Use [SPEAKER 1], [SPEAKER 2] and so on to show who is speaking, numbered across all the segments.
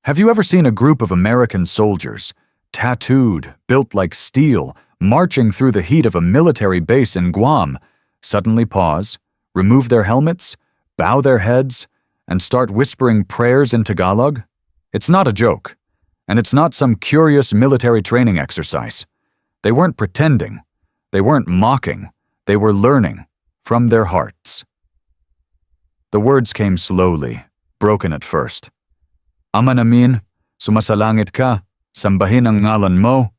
[SPEAKER 1] Have you ever seen a group of American soldiers, tattooed, built like steel, marching through the heat of a military base in Guam, suddenly pause, remove their helmets, bow their heads, and start whispering prayers in Tagalog? It's not a joke, and it's not some curious military training exercise. They weren't pretending. They weren't mocking. They were learning from their hearts. The words came slowly, broken at first. Ama namin, sumasalangit ka, sambahin ang ngalan mo.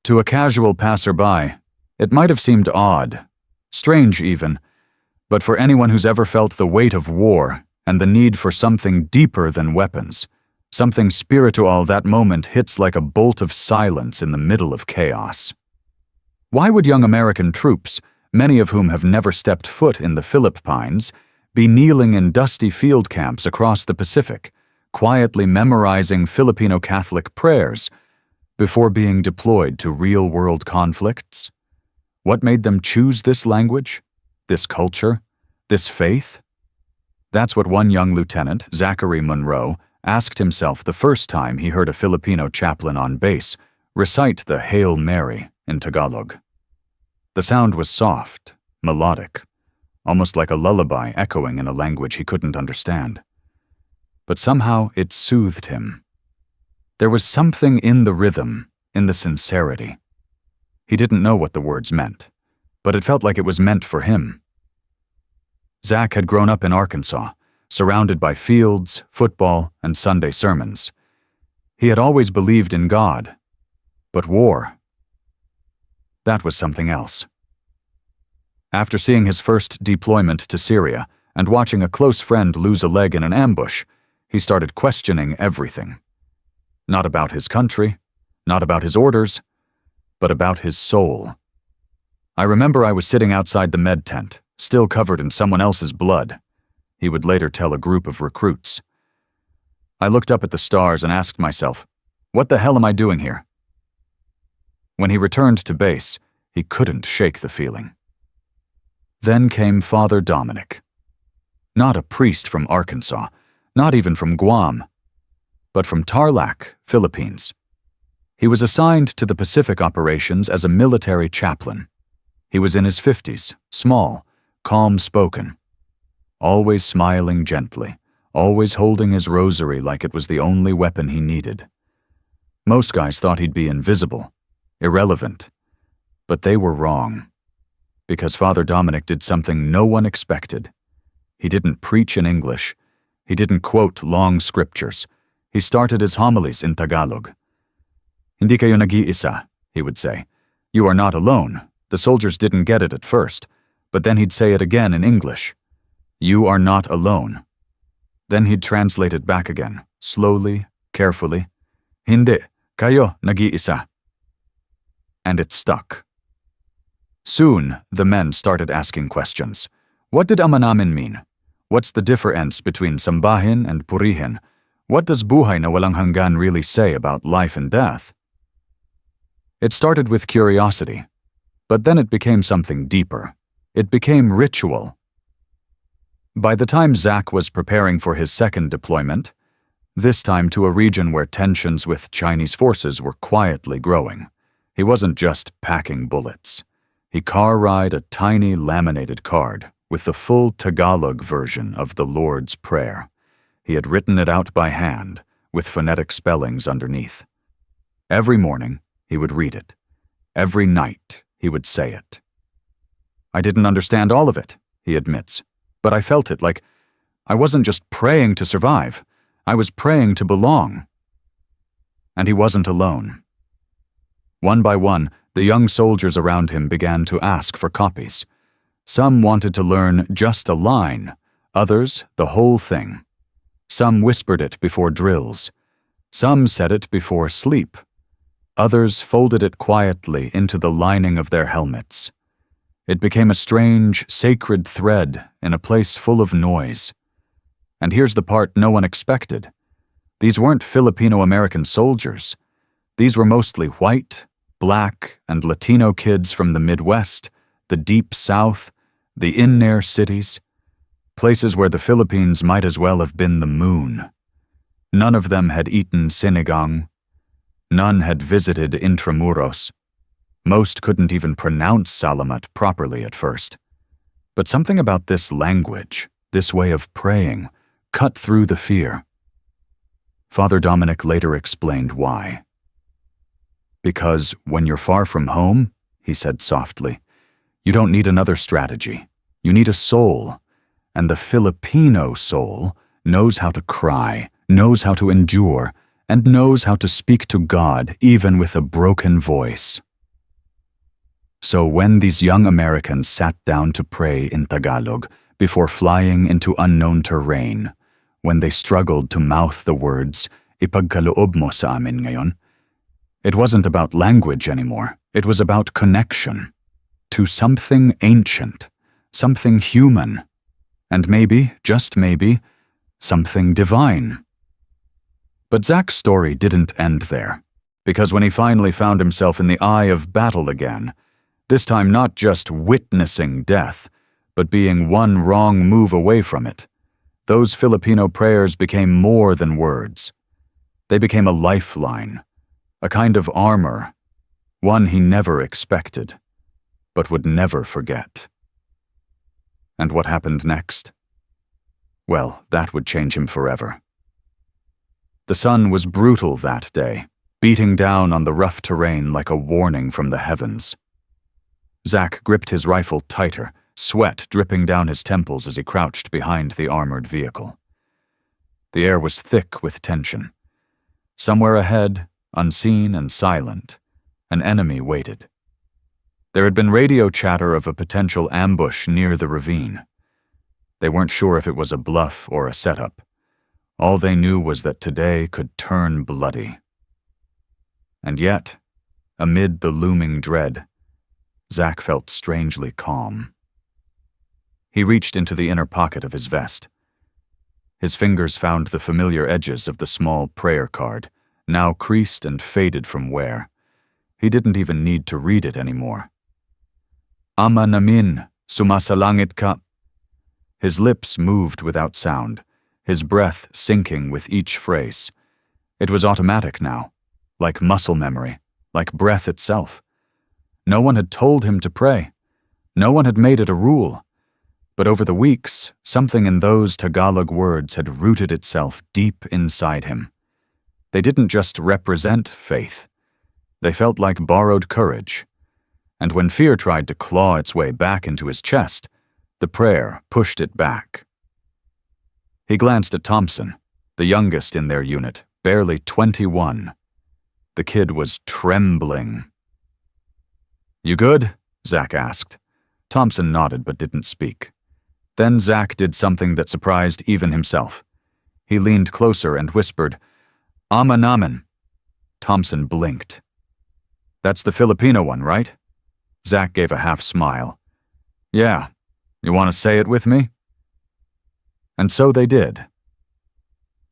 [SPEAKER 1] To a casual passerby, it might have seemed odd, strange even, but for anyone who's ever felt the weight of war and the need for something deeper than weapons, something spiritual, that moment hits like a bolt of silence in the middle of chaos. Why would young American troops, many of whom have never stepped foot in the Philippines, be kneeling in dusty field camps across the Pacific, quietly memorizing Filipino Catholic prayers before being deployed to real-world conflicts? What made them choose this language, this culture, this faith? That's what one young lieutenant, Zachary Monroe, asked himself the first time he heard a Filipino chaplain on base recite the Hail Mary in Tagalog. The sound was soft, melodic, almost like a lullaby echoing in a language he couldn't understand. But somehow it soothed him. There was something in the rhythm, in the sincerity. He didn't know what the words meant, but it felt like it was meant for him. Zach had grown up in Arkansas, surrounded by fields, football, and Sunday sermons. He had always believed in God, but war, that was something else. After seeing his first deployment to Syria and watching a close friend lose a leg in an ambush, he started questioning everything. Not about his country, not about his orders, but about his soul. I remember I was sitting outside the med tent, still covered in someone else's blood, he would later tell a group of recruits. I looked up at the stars and asked myself, what the hell am I doing here? When he returned to base, he couldn't shake the feeling. Then came Father Dominic. Not a priest from Arkansas, not even from Guam, but from Tarlac, Philippines. He was assigned to the Pacific operations as a military chaplain. He was in his 50s, small, calm-spoken, always smiling gently, always holding his rosary like it was the only weapon he needed. Most guys thought he'd be invisible, irrelevant, but they were wrong. Because Father Dominic did something no one expected. He didn't preach in English. He didn't quote long scriptures. He started his homilies in Tagalog. Hindi kayo nag-iisa, he would say. You are not alone. The soldiers didn't get it at first, but then he'd say it again in English. You are not alone. Then he'd translate it back again, slowly, carefully. Hindi kayo nag-iisa. And it stuck. Soon, the men started asking questions. What did ama namin mean? What's the difference between sambahin and purihin? What does buhay na walang hanggan really say about life and death? It started with curiosity, but then it became something deeper. It became ritual. By the time Zach was preparing for his second deployment, this time to a region where tensions with Chinese forces were quietly growing, he wasn't just packing bullets. He car-ride a tiny laminated card with the full Tagalog version of the Lord's Prayer. He had written it out by hand, with phonetic spellings underneath. Every morning, he would read it. Every night, he would say it. I didn't understand all of it, he admits, but I felt it like I wasn't just praying to survive. I was praying to belong. And he wasn't alone. One by one, the young soldiers around him began to ask for copies. Some wanted to learn just a line, others the whole thing. Some whispered it before drills. Some said it before sleep. Others folded it quietly into the lining of their helmets. It became a strange, sacred thread in a place full of noise. And here's the part no one expected. These weren't Filipino-American soldiers. These were mostly white, Black, and Latino kids from the Midwest, the Deep South, the inner cities, places where the Philippines might as well have been the moon. None of them had eaten sinigang. None had visited Intramuros. Most couldn't even pronounce Salamat properly at first. But something about this language, this way of praying, cut through the fear. Father Dominic later explained why. Because when you're far from home, he said softly, you don't need another strategy. You need a soul. And the Filipino soul knows how to cry, knows how to endure, and knows how to speak to God even with a broken voice. So when these young Americans sat down to pray in Tagalog before flying into unknown terrain, when they struggled to mouth the words, "Ipagkaloob mo sa amin ngayon," it wasn't about language anymore. It was about connection to something ancient, something human, and maybe, just maybe, something divine. But Zach's story didn't end there, because when he finally found himself in the eye of battle again, this time not just witnessing death, but being one wrong move away from it, those Filipino prayers became more than words. They became a lifeline, a kind of armor, one he never expected, but would never forget. And what happened next? Well, that would change him forever. The sun was brutal that day, beating down on the rough terrain like a warning from the heavens. Zach gripped his rifle tighter, sweat dripping down his temples as he crouched behind the armored vehicle. The air was thick with tension. Somewhere ahead, unseen and silent, an enemy waited. There had been radio chatter of a potential ambush near the ravine. They weren't sure if it was a bluff or a setup. All they knew was that today could turn bloody. And yet, amid the looming dread, Zach felt strangely calm. He reached into the inner pocket of his vest. His fingers found the familiar edges of the small prayer card, now creased and faded from wear. He didn't even need to read it anymore. Ama namin, sumasalangit ka. His lips moved without sound, his breath sinking with each phrase. It was automatic now, like muscle memory, like breath itself. No one had told him to pray. No one had made it a rule. But over the weeks, something in those Tagalog words had rooted itself deep inside him. They didn't just represent faith. They felt like borrowed courage. And when fear tried to claw its way back into his chest, the prayer pushed it back. He glanced at Thompson, the youngest in their unit, barely 21. The kid was trembling. "You good?" Zach asked. Thompson nodded but didn't speak. Then Zach did something that surprised even himself. He leaned closer and whispered, "Ama namin." Thompson blinked. "That's the Filipino one, right?" Zach gave a half smile. "Yeah. You want to say it with me?" And so they did.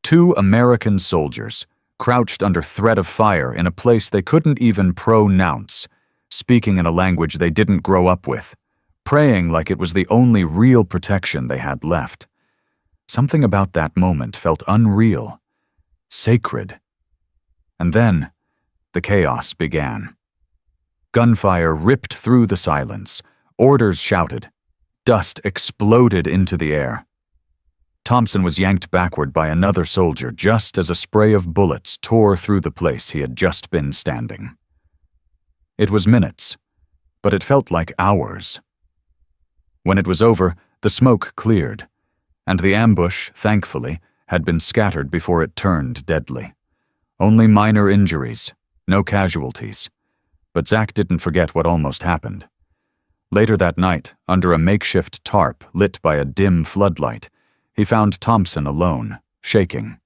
[SPEAKER 1] 2 American soldiers, crouched under threat of fire in a place they couldn't even pronounce, speaking in a language they didn't grow up with, praying like it was the only real protection they had left. Something about that moment felt unreal, sacred. And then, the chaos began. Gunfire ripped through the silence, orders shouted, dust exploded into the air. Thompson was yanked backward by another soldier just as a spray of bullets tore through the place he had just been standing. It was minutes, but it felt like hours. When it was over, the smoke cleared, and the ambush, thankfully, had been scattered before it turned deadly. Only minor injuries, no casualties. But Zach didn't forget what almost happened. Later that night, under a makeshift tarp lit by a dim floodlight, he found Thompson alone, shaking.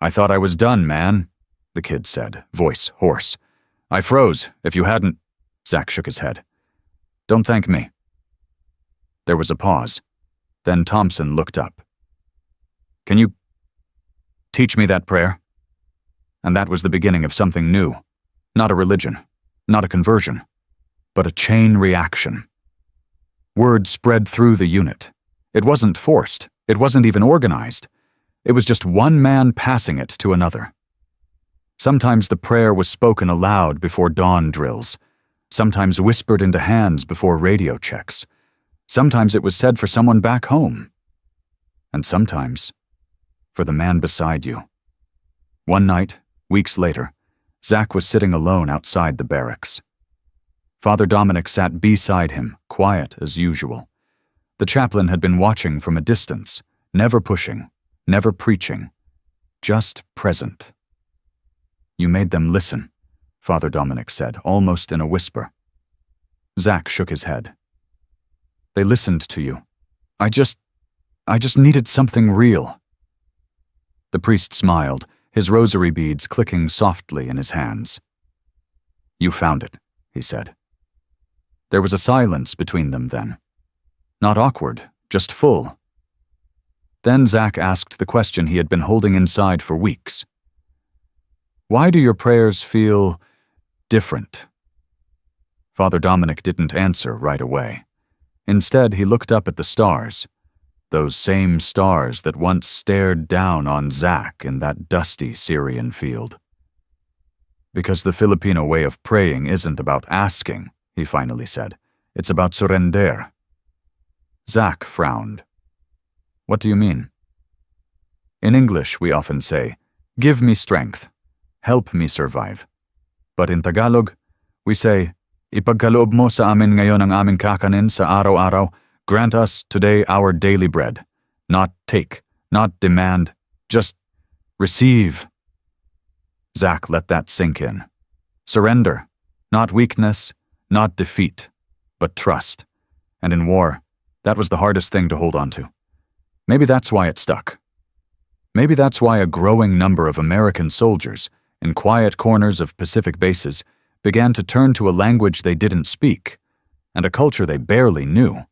[SPEAKER 1] "I thought I was done, man," the kid said, voice hoarse. "I froze, if you hadn't—" Zach shook his head. "Don't thank me." There was a pause. Then Thompson looked up. "Can you teach me that prayer?" And that was the beginning of something new. Not a religion, not a conversion, but a chain reaction. Word spread through the unit. It wasn't forced. It wasn't even organized. It was just one man passing it to another. Sometimes the prayer was spoken aloud before dawn drills, sometimes whispered into hands before radio checks. Sometimes it was said for someone back home. And sometimes for the man beside you. One night, weeks later, Zach was sitting alone outside the barracks. Father Dominic sat beside him, quiet as usual. The chaplain had been watching from a distance, never pushing, never preaching, just present. "You made them listen," Father Dominic said, almost in a whisper. Zach shook his head. "They listened to you. I just needed something real." The priest smiled, his rosary beads clicking softly in his hands. "You found it," he said. There was a silence between them then. Not awkward, just full. Then Zach asked the question he had been holding inside for weeks. "Why do your prayers feel different?" Father Dominic didn't answer right away. Instead, he looked up at the stars, those same stars that once stared down on Zach in that dusty Syrian field. "Because the Filipino way of praying isn't about asking," he finally said. "It's about surrender." Zach frowned. "What do you mean?" "In English, we often say, 'Give me strength. Help me survive.' But in Tagalog, we say, 'Ipagkaloob mo sa amin ngayon ang aming kakanin sa araw-araw. Grant us today our daily bread.' Not take, not demand, just receive." Zach let that sink in. Surrender, not weakness, not defeat, but trust. And in war, that was the hardest thing to hold on to. Maybe that's why it stuck. Maybe that's why a growing number of American soldiers, in quiet corners of Pacific bases, began to turn to a language they didn't speak, and a culture they barely knew.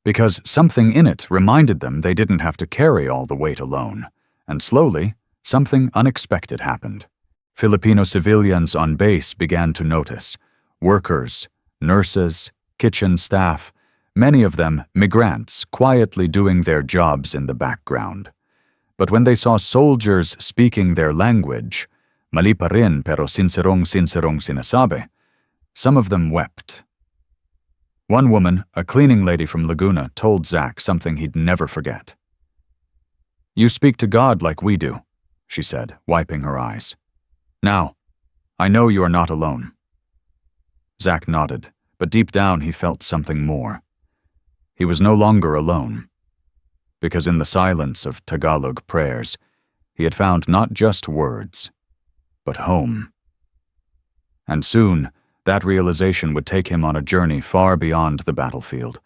[SPEAKER 1] Because something in it reminded them they didn't have to carry all the weight alone, and slowly, something unexpected happened. Filipino civilians on base began to notice. Workers, nurses, kitchen staff, many of them migrants quietly doing their jobs in the background. But when they saw soldiers speaking their language, mali pa rin pero sinserong sinasabi, some of them wept. One woman, a cleaning lady from Laguna, told Zach something he'd never forget. "You speak to God like we do," she said, wiping her eyes. "Now, I know you are not alone." Zach nodded, but deep down he felt something more. He was no longer alone, because in the silence of Tagalog prayers, he had found not just words, but home. And soon, that realization would take him on a journey far beyond the battlefield,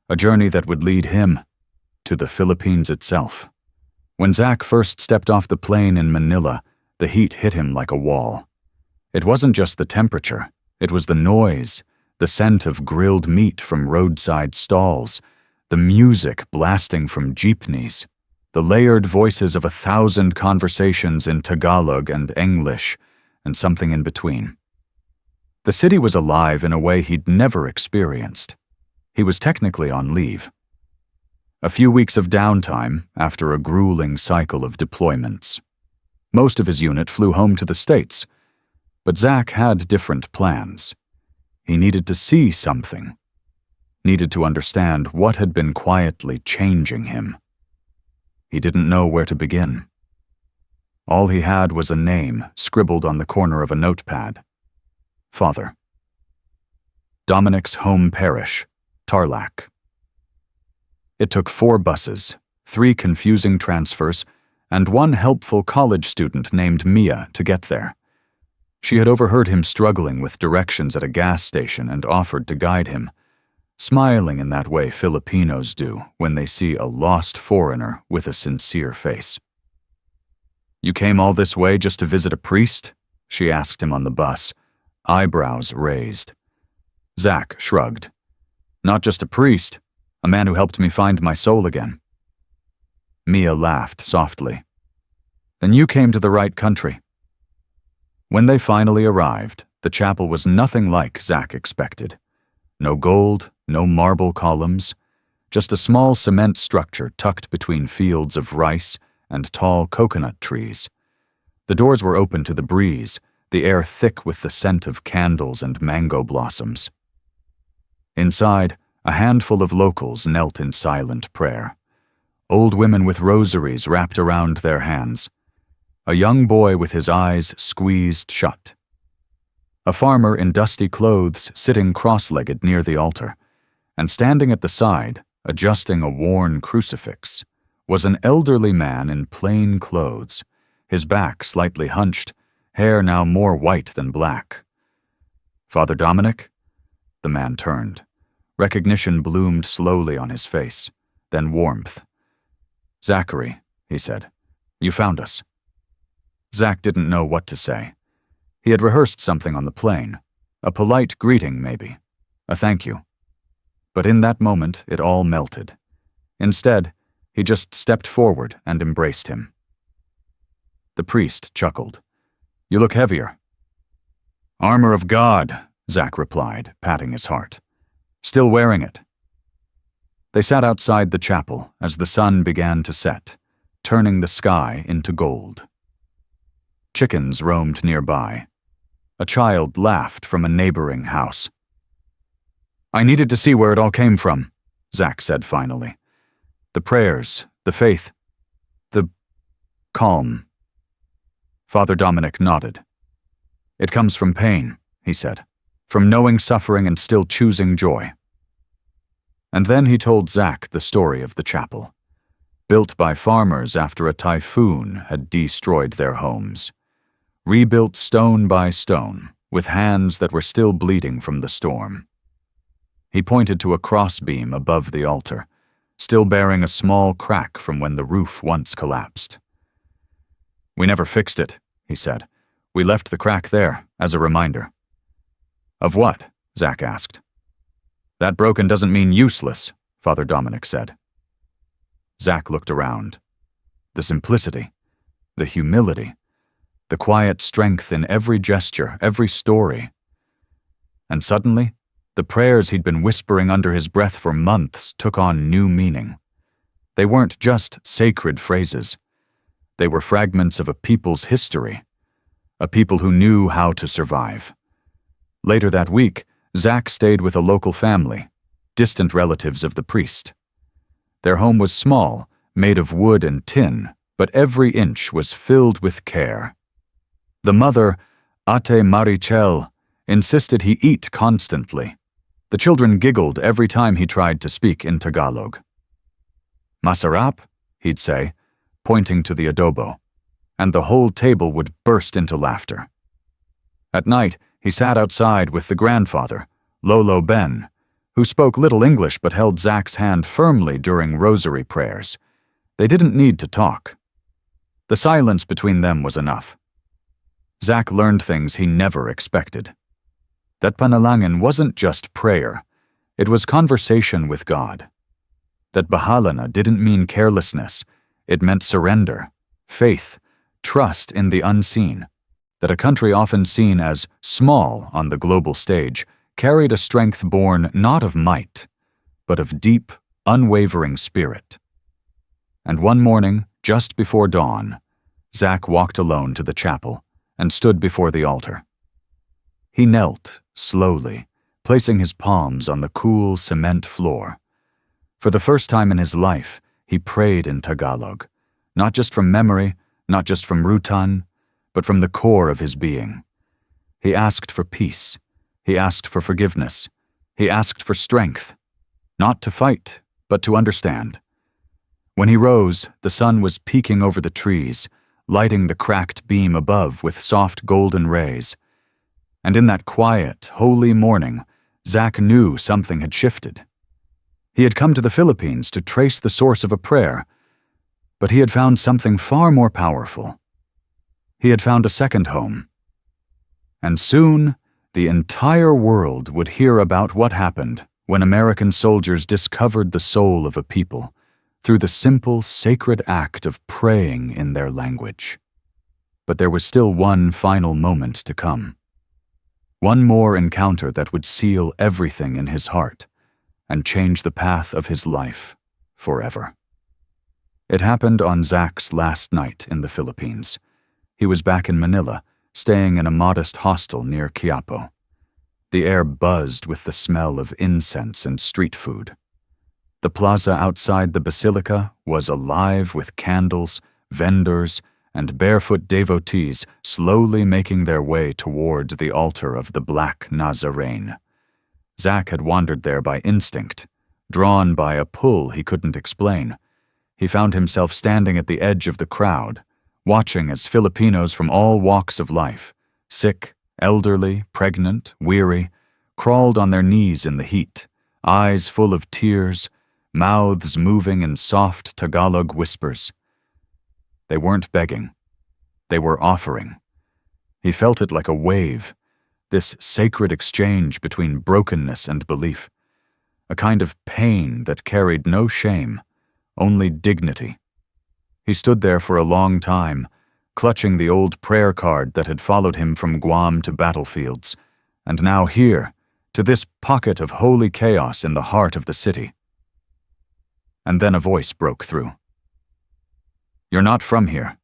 [SPEAKER 1] a journey that would lead him to the Philippines itself. When Zach first stepped off the plane in Manila, the heat hit him like a wall. It wasn't just the temperature, it was the noise, the scent of grilled meat from roadside stalls, the music blasting from jeepneys, the layered voices of 1,000 conversations in Tagalog and English, and something in between. The city was alive in a way he'd never experienced. He was technically on leave. A few weeks of downtime after a grueling cycle of deployments. Most of his unit flew home to the States, but Zach had different plans. He needed to see something, needed to understand what had been quietly changing him. He didn't know where to begin. All he had was a name scribbled on the corner of a notepad. Father. Dominic's home parish, Tarlac. It took 4 buses, 3 confusing transfers, and 1 helpful college student named Mia to get there. She had overheard him struggling with directions at a gas station and offered to guide him, smiling in that way Filipinos do when they see a lost foreigner with a sincere face. "You came all this way just to visit a priest?" she asked him on the bus, eyebrows raised. Zach shrugged. "Not just a priest, a man who helped me find my soul again." Mia laughed softly. "Then you came to the right country." When they finally arrived, the chapel was nothing like Zach expected. No gold, no marble columns, just a small cement structure tucked between fields of rice and tall coconut trees. The doors were open to the breeze, the air thick with the scent of candles and mango blossoms. Inside, a handful of locals knelt in silent prayer. Old women with rosaries wrapped around their hands. A young boy with his eyes squeezed shut. A farmer in dusty clothes sitting cross-legged near the altar, and standing at the side, adjusting a worn crucifix, was an elderly man in plain clothes, his back slightly hunched, hair now more white than black. "Father Dominic?" The man turned. Recognition bloomed slowly on his face, then warmth. "Zachary," he said, "you found us." Zach didn't know what to say. He had rehearsed something on the plane, a polite greeting maybe, a thank you. But in that moment, it all melted. Instead, he just stepped forward and embraced him. The priest chuckled. "You look heavier." "Armor of God," Zach replied, patting his heart. "Still wearing it." They sat outside the chapel as the sun began to set, turning the sky into gold. Chickens roamed nearby. A child laughed from a neighboring house. "I needed to see where it all came from," Zach said finally. "The prayers, the faith, the calm." Father Dominic nodded. "It comes from pain," he said, "from knowing suffering and still choosing joy." And then he told Zach the story of the chapel, built by farmers after a typhoon had destroyed their homes, rebuilt stone by stone, with hands that were still bleeding from the storm. He pointed to a crossbeam above the altar, still bearing a small crack from when the roof once collapsed. "We never fixed it," he said. "We left the crack there, as a reminder." "Of what?" Zach asked. "That broken doesn't mean useless," Father Dominic said. Zach looked around. The simplicity, the humility, the quiet strength in every gesture, every story. And suddenly, the prayers he'd been whispering under his breath for months took on new meaning. They weren't just sacred phrases. They were fragments of a people's history, a people who knew how to survive. Later that week, Zach stayed with a local family, distant relatives of the priest. Their home was small, made of wood and tin, but every inch was filled with care. The mother, Ate Marichel, insisted he eat constantly. The children giggled every time he tried to speak in Tagalog. "Masarap," he'd say, pointing to the adobo, and the whole table would burst into laughter. At night, he sat outside with the grandfather, Lolo Ben, who spoke little English but held Zach's hand firmly during rosary prayers. They didn't need to talk. The silence between them was enough. Zach learned things he never expected. That panalangin wasn't just prayer, it was conversation with God. That bahalana didn't mean carelessness, it meant surrender, faith, trust in the unseen. That a country often seen as small on the global stage carried a strength born not of might, but of deep, unwavering spirit. And one morning, just before dawn, Zach walked alone to the chapel and stood before the altar. He knelt, slowly, placing his palms on the cool cement floor. For the first time in his life, he prayed in Tagalog, not just from memory, not just from rutan, but from the core of his being. He asked for peace. He asked for forgiveness. He asked for strength, not to fight, but to understand. When he rose, the sun was peeking over the trees, lighting the cracked beam above with soft golden rays. And in that quiet, holy morning, Zach knew something had shifted. He had come to the Philippines to trace the source of a prayer, but he had found something far more powerful. He had found a second home. And soon, the entire world would hear about what happened when American soldiers discovered the soul of a people through the simple, sacred act of praying in their language. But there was still one final moment to come. One more encounter that would seal everything in his heart and change the path of his life forever. It happened on Zach's last night in the Philippines. He was back in Manila, staying in a modest hostel near Quiapo. The air buzzed with the smell of incense and street food. The plaza outside the basilica was alive with candles, vendors, and barefoot devotees slowly making their way toward the altar of the Black Nazarene. Zach had wandered there by instinct, drawn by a pull he couldn't explain. He found himself standing at the edge of the crowd, watching as Filipinos from all walks of life, sick, elderly, pregnant, weary, crawled on their knees in the heat, eyes full of tears, mouths moving in soft Tagalog whispers. They weren't begging. They were offering. He felt it like a wave, this sacred exchange between brokenness and belief, a kind of pain that carried no shame, only dignity. He stood there for a long time, clutching the old prayer card that had followed him from Guam to battlefields, and now here, to this pocket of holy chaos in the heart of the city. And then a voice broke through. "You're not from here,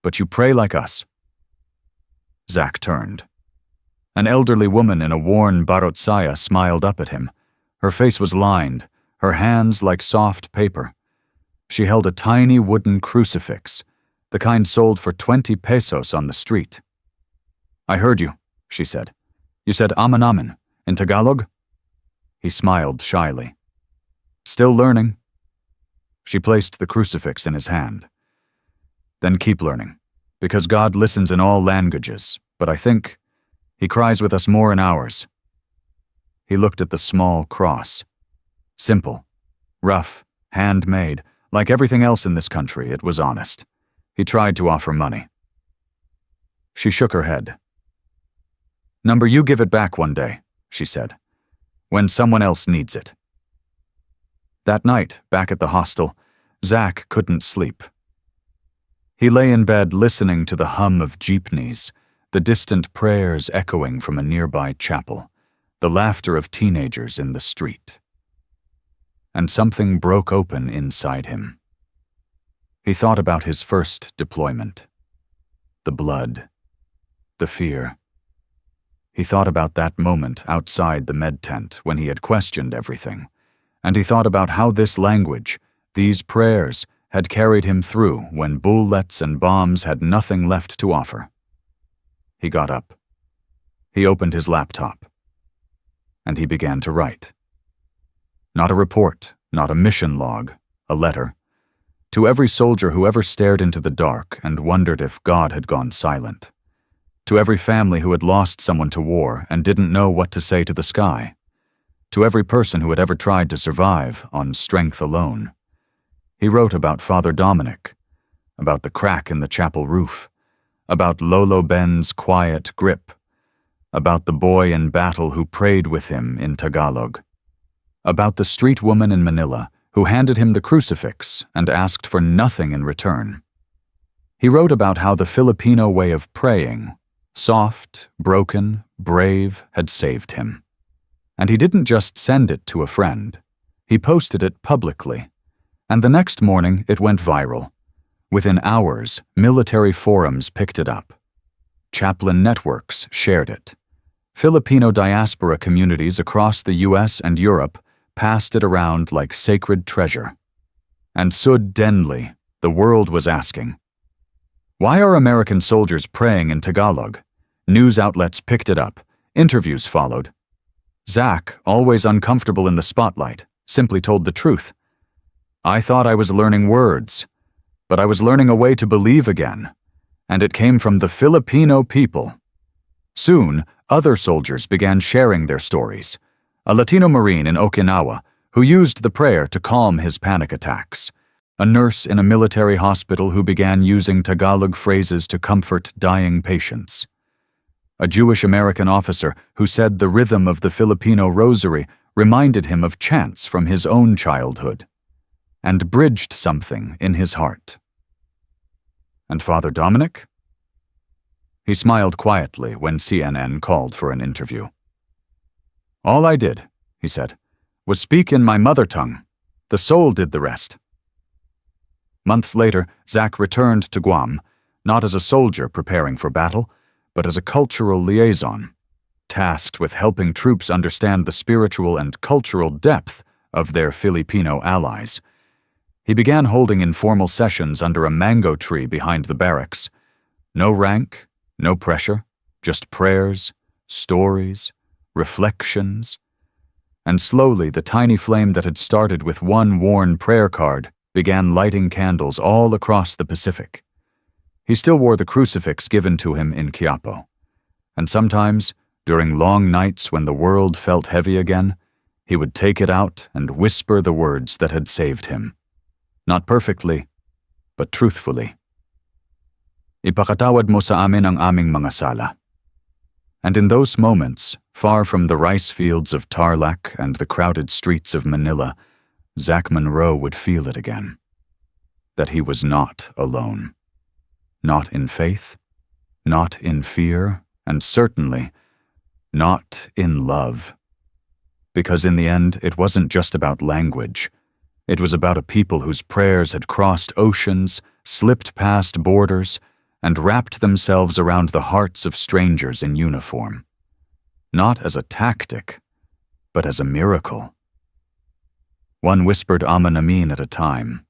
[SPEAKER 1] but you pray like us." Zach turned. An elderly woman in a worn barotsaya smiled up at him. Her face was lined, her hands like soft paper. She held a tiny wooden crucifix, the kind sold for 20 pesos on the street. "I heard you," she said. "You said aman aman, in Tagalog?" He smiled shyly. "Still learning." She placed the crucifix in his hand. "Then keep learning, because God listens in all languages, but I think He cries with us more in ours." He looked at the small cross. Simple, rough, handmade, like everything else in this country, it was honest. He tried to offer money. She shook her head. "Number, you give it back one day," she said, "when someone else needs it." That night, back at the hostel, Zach couldn't sleep. He lay in bed listening to the hum of jeepneys, the distant prayers echoing from a nearby chapel, the laughter of teenagers in the street. And something broke open inside him. He thought about his first deployment. The blood. The fear. He thought about that moment outside the med tent when he had questioned everything, and he thought about how this language, these prayers, had carried him through when bullets and bombs had nothing left to offer. He got up. He opened his laptop. And he began to write. Not a report, not a mission log, a letter. To every soldier who ever stared into the dark and wondered if God had gone silent. To every family who had lost someone to war and didn't know what to say to the sky. To every person who had ever tried to survive on strength alone. He wrote about Father Dominic, about the crack in the chapel roof, about Lolo Ben's quiet grip, about the boy in battle who prayed with him in Tagalog, about the street woman in Manila who handed him the crucifix and asked for nothing in return. He wrote about how the Filipino way of praying, soft, broken, brave, had saved him. And he didn't just send it to a friend. He posted it publicly. And the next morning it went viral. Within hours, military forums picked it up. Chaplain networks shared it. Filipino diaspora communities across the US and Europe passed it around like sacred treasure. And Sud Denli, the world was asking, why are American soldiers praying in Tagalog? News outlets picked it up. Interviews followed. Zach, always uncomfortable in the spotlight, simply told the truth. I thought I was learning words, but I was learning a way to believe again, and it came from the Filipino people. Soon, other soldiers began sharing their stories. A Latino Marine in Okinawa, who used the prayer to calm his panic attacks. A nurse in a military hospital who began using Tagalog phrases to comfort dying patients. A Jewish American officer who said the rhythm of the Filipino rosary reminded him of chants from his own childhood, and bridged something in his heart. And Father Dominic? He smiled quietly when CNN called for an interview. All I did, he said, was speak in my mother tongue. The soul did the rest. Months later, Zach returned to Guam, not as a soldier preparing for battle, but as a cultural liaison, tasked with helping troops understand the spiritual and cultural depth of their Filipino allies. He began holding informal sessions under a mango tree behind the barracks. No rank, no pressure, just prayers, stories, reflections. And slowly the tiny flame that had started with one worn prayer card began lighting candles all across the Pacific. He still wore the crucifix given to him in Quiapo. And sometimes, during long nights when the world felt heavy again, he would take it out and whisper the words that had saved him. Not perfectly, but truthfully. Ipakatawad mo sa amin ang aming mga sala. And in those moments, far from the rice fields of Tarlac and the crowded streets of Manila, Zach Monroe would feel it again. That he was not alone. Not in faith, not in fear, and certainly not in love. Because in the end, it wasn't just about language. It was about a people whose prayers had crossed oceans, slipped past borders, and wrapped themselves around the hearts of strangers in uniform. Not as a tactic, but as a miracle. One whispered Amen Amin at a time.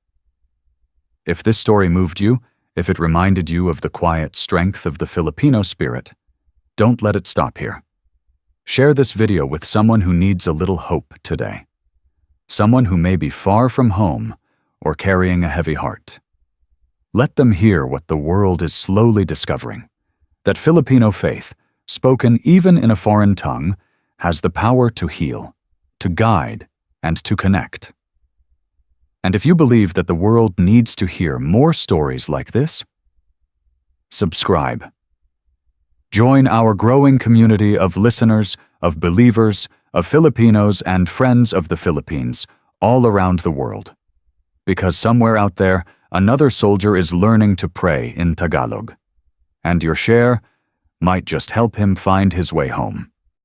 [SPEAKER 1] If this story moved you, if it reminded you of the quiet strength of the Filipino spirit, don't let it stop here. Share this video with someone who needs a little hope today. Someone who may be far from home or carrying a heavy heart. Let them hear what the world is slowly discovering, that Filipino faith, spoken even in a foreign tongue, has the power to heal, to guide, and to connect. And if you believe that the world needs to hear more stories like this, subscribe. Join our growing community of listeners, of believers, of Filipinos and friends of the Philippines all around the world. Because somewhere out there, another soldier is learning to pray in Tagalog. And your share might just help him find his way home.